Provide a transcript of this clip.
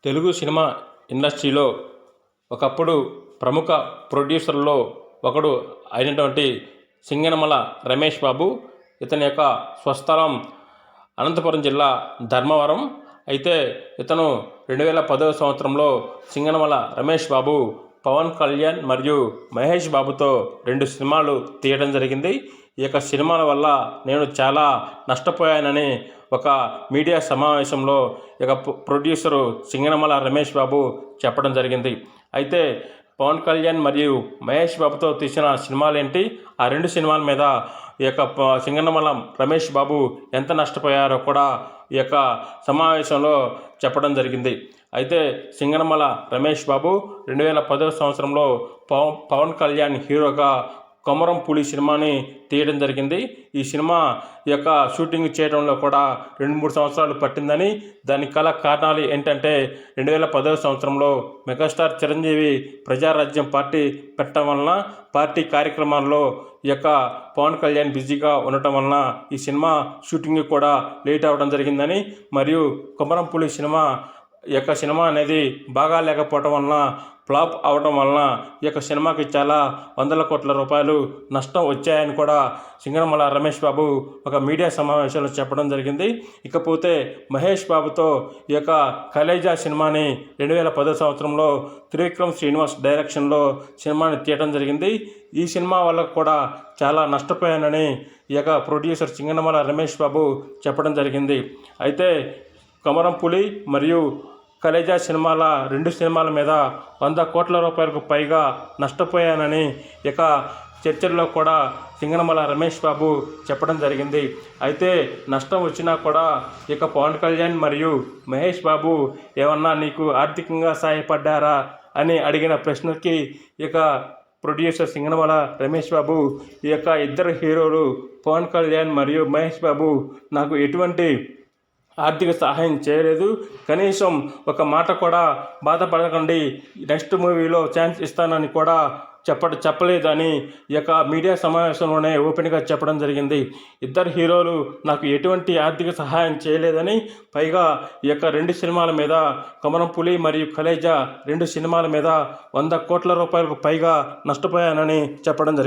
Telugu cinema ఇండస్ట్రీలో ఒకప్పుడు ప్రముఖ ప్రొడ్యూసర్లలో ఒకడు అయినటువంటి సింగనమల రమేష్ బాబు. ఇతని యొక్క స్వస్థలం అనంతపురం జిల్లా ధర్మవరం. అయితే ఇతను 2010వ సంవత్సరంలో సింగనమల రమేష్ బాబు పవన్ కళ్యాణ్ మరియు మహేష్ బాబుతో 2 సినిమాలు తీయడం జరిగింది. ఈ యొక్క సినిమాల వల్ల నేను చాలా నష్టపోయానని ఒక మీడియా సమావేశంలో ఇక ప్రొడ్యూసరు సింగనమల రమేష్ బాబు చెప్పడం జరిగింది. అయితే పవన్ కళ్యాణ్ మరియు మహేష్ బాబుతో తీసిన సినిమాలు ఏంటి, ఆ 2 సినిమాల మీద ఈ యొక్క సింగనమల రమేష్ బాబు ఎంత నష్టపోయారో కూడా ఈ యొక్క సమావేశంలో చెప్పడం జరిగింది. అయితే సింగనమల రమేష్ బాబు 2010వ సంవత్సరంలో పవన్ కళ్యాణ్ హీరోగా కొమరం పులి సినిమాని తీయడం జరిగింది. ఈ సినిమా యొక్క షూటింగ్ చేయడంలో కూడా 2-3 సంవత్సరాలు పట్టిందని, దానికి గల కారణాలు ఏంటంటే 2010వ సంవత్సరంలో మెగాస్టార్ చిరంజీవి ప్రజారాజ్యం పార్టీ పెట్టడం వలన, పార్టీ కార్యక్రమాల్లో ఈ యొక్క పవన్ కళ్యాణ్ బిజీగా ఉండటం వలన ఈ సినిమా షూటింగ్ కూడా లేట్ అవ్వడం జరిగిందని, మరియు కొమరం పులి సినిమా అనేది బాగా లేకపోవడం వలన, ఫ్లాప్ అవడం వలన ఈ యొక్క సినిమాకి చాలా వందల కోట్ల రూపాయలు నష్టం వచ్చాయని కూడా సింగనమల రమేష్ బాబు ఒక మీడియా సమావేశంలో చెప్పడం జరిగింది. ఇకపోతే మహేష్ బాబుతో ఈ యొక్క కలేజా సినిమాని 2010 సంవత్సరంలో త్రివిక్రమ్ శ్రీనివాస్ డైరెక్షన్లో సినిమాని తీయడం జరిగింది. ఈ సినిమా వల్ల కూడా చాలా నష్టపోయానని ఈ యొక్క ప్రొడ్యూసర్ సింగనమల రమేష్ బాబు చెప్పడం జరిగింది. అయితే కొమరం పులి మరియు కలేజా సినిమాల 2 సినిమాల మీద 100 కోట్ల రూపాయలకు పైగా నష్టపోయానని ఇక చర్చల్లో కూడా సింగనమల రమేష్ బాబు చెప్పడం జరిగింది. అయితే నష్టం వచ్చినా కూడా ఇక పవన్ కళ్యాణ్ మరియు మహేష్ బాబు ఏమన్నా నీకు ఆర్థికంగా సహాయపడ్డారా అని అడిగిన ప్రశ్నకి ఇక ప్రొడ్యూసర్ సింగనమల రమేష్ బాబు ఈ యొక్క ఇద్దరు హీరోలు పవన్ కళ్యాణ్ మరియు మహేష్ బాబు నాకు ఎటువంటి ఆర్థిక సహాయం చేయలేదు, కనీసం ఒక మాట కూడా బాధపడకండి, నెక్స్ట్ మూవీలో ఛాన్స్ ఇస్తానని కూడా చెప్పలేదని ఈ యొక్క మీడియా సమావేశంలోనే ఓపెన్గా చెప్పడం జరిగింది. ఇద్దరు హీరోలు నాకు ఎటువంటి ఆర్థిక సహాయం చేయలేదని, పైగా ఈ యొక్క 2 సినిమాల మీద, కొమరం పులి మరియు కలేజా 2 సినిమాల మీద 100 కోట్ల రూపాయలకు పైగా నష్టపోయానని చెప్పడం జరిగింది.